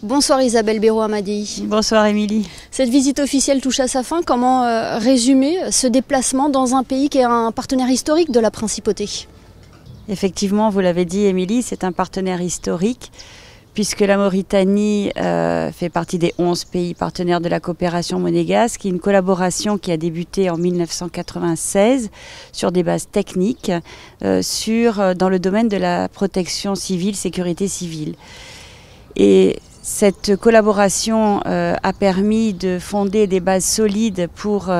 Bonsoir Isabelle Béraud-Amadei. Bonsoir Émilie. Cette visite officielle touche à sa fin. Comment résumer ce déplacement dans un pays qui est un partenaire historique de la Principauté? Effectivement, vous l'avez dit Émilie, c'est un partenaire historique puisque la Mauritanie fait partie des 11 pays partenaires de la coopération monégasque, une collaboration qui a débuté en 1996 sur des bases techniques dans le domaine de la protection civile, sécurité civile. Et cette collaboration a permis de fonder des bases solides pour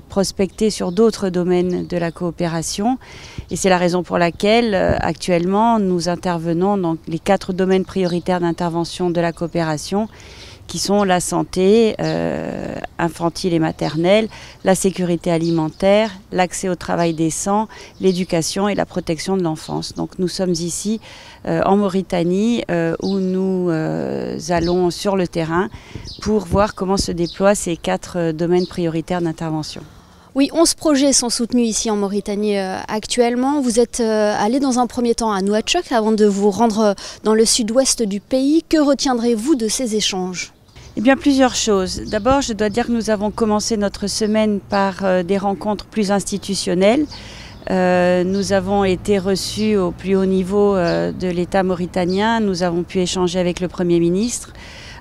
prospecter sur d'autres domaines de la coopération. Et c'est la raison pour laquelle actuellement nous intervenons dans les 4 domaines prioritaires d'intervention de la coopération qui sont la santé infantile et maternelle, la sécurité alimentaire, l'accès au travail décent, l'éducation et la protection de l'enfance. Donc nous sommes ici en Mauritanie où nous allons sur le terrain pour voir comment se déploient ces 4 domaines prioritaires d'intervention. Oui, 11 projets sont soutenus ici en Mauritanie actuellement. Vous êtes allé dans un premier temps à Nouakchott avant de vous rendre dans le sud-ouest du pays. Que retiendrez-vous de ces échanges ? Eh bien, plusieurs choses. D'abord, je dois dire que nous avons commencé notre semaine par des rencontres plus institutionnelles. Nous avons été reçus au plus haut niveau de l'État mauritanien. Nous avons pu échanger avec le Premier ministre,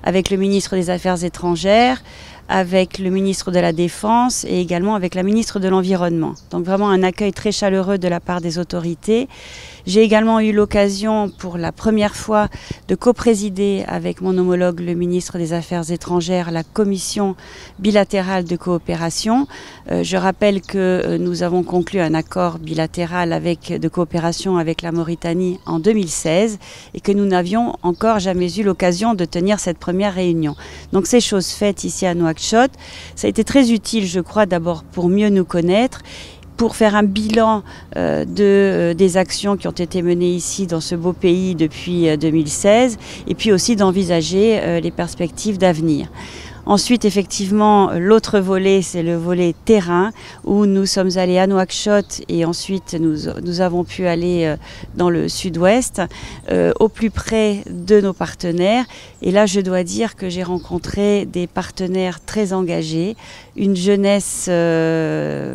avec le ministre des Affaires étrangères, avec le ministre de la Défense et également avec la ministre de l'Environnement. Donc vraiment un accueil très chaleureux de la part des autorités. J'ai également eu l'occasion pour la première fois de coprésider avec mon homologue le ministre des Affaires étrangères la commission bilatérale de coopération. Je rappelle que nous avons conclu un accord bilatéral de coopération avec la Mauritanie en 2016 et que nous n'avions encore jamais eu l'occasion de tenir cette première réunion. Donc c'est chose faite ici à Nouakchott. Ça a été très utile, je crois, d'abord pour mieux nous connaître, pour faire un bilan des actions qui ont été menées ici dans ce beau pays depuis 2016 et puis aussi d'envisager les perspectives d'avenir. Ensuite, effectivement, l'autre volet, c'est le volet terrain, où nous sommes allés à Nouakchott et ensuite nous avons pu aller dans le sud-ouest, au plus près de nos partenaires. Et là, je dois dire que j'ai rencontré des partenaires très engagés, une jeunesse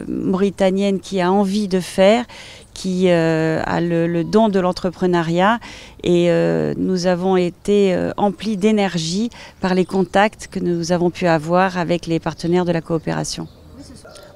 mauritanienne qui a envie de faire, qui a le don de l'entrepreneuriat et nous avons été emplis d'énergie par les contacts que nous avons pu avoir avec les partenaires de la coopération.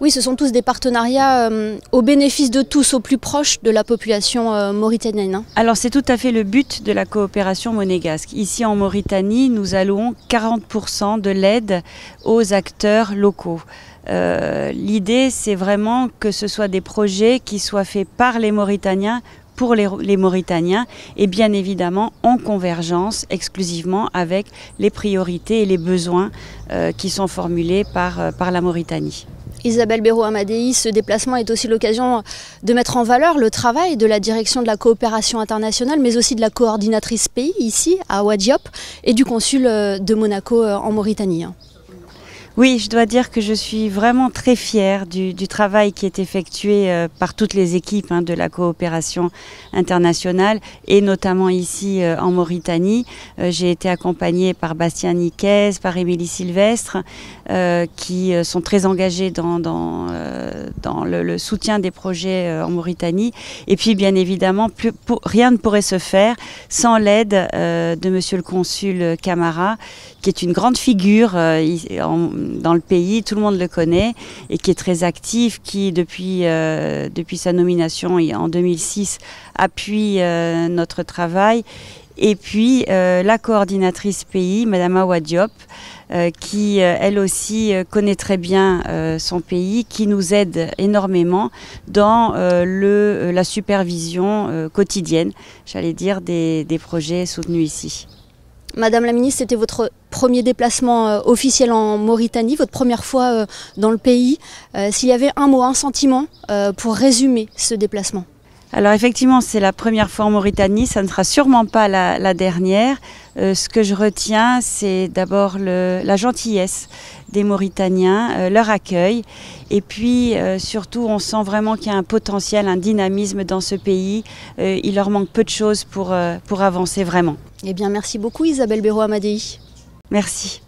Oui, ce sont tous des partenariats au bénéfice de tous, au plus proche de la population mauritanienne. Alors c'est tout à fait le but de la coopération monégasque. Ici en Mauritanie, nous allouons 40% de l'aide aux acteurs locaux. L'idée, c'est vraiment que ce soit des projets qui soient faits par les Mauritaniens, pour les Mauritaniens et bien évidemment en convergence exclusivement avec les priorités et les besoins qui sont formulés par la Mauritanie. Isabelle Béraud-Amadei, ce déplacement est aussi l'occasion de mettre en valeur le travail de la direction de la coopération internationale, mais aussi de la coordinatrice pays ici à Ouadiop et du consul de Monaco en Mauritanie. Oui, je dois dire que je suis vraiment très fière du travail qui est effectué par toutes les équipes de la coopération internationale et notamment ici en Mauritanie. J'ai été accompagnée par Bastien Niquez, par Émilie Sylvestre, qui sont très engagés dans le soutien des projets en Mauritanie. Et puis bien évidemment, rien ne pourrait se faire sans l'aide de monsieur le consul Camara, qui est une grande figure dans le pays, tout le monde le connaît, et qui est très actif, qui depuis sa nomination en 2006 appuie notre travail. Et puis la coordinatrice pays, Madame Awa Diop, qui elle aussi connaît très bien son pays, qui nous aide énormément dans la supervision quotidienne, j'allais dire, des projets soutenus ici. Madame la ministre, c'était votre premier déplacement officiel en Mauritanie, votre première fois dans le pays. S'il y avait un mot, un sentiment pour résumer ce déplacement? Alors effectivement, c'est la première fois en Mauritanie, ça ne sera sûrement pas la dernière. Ce que je retiens, c'est d'abord la gentillesse des Mauritaniens, leur accueil. Et puis surtout, on sent vraiment qu'il y a un potentiel, un dynamisme dans ce pays. Il leur manque peu de choses pour avancer vraiment. Eh bien, merci beaucoup Isabelle Béraud Amadei. Merci.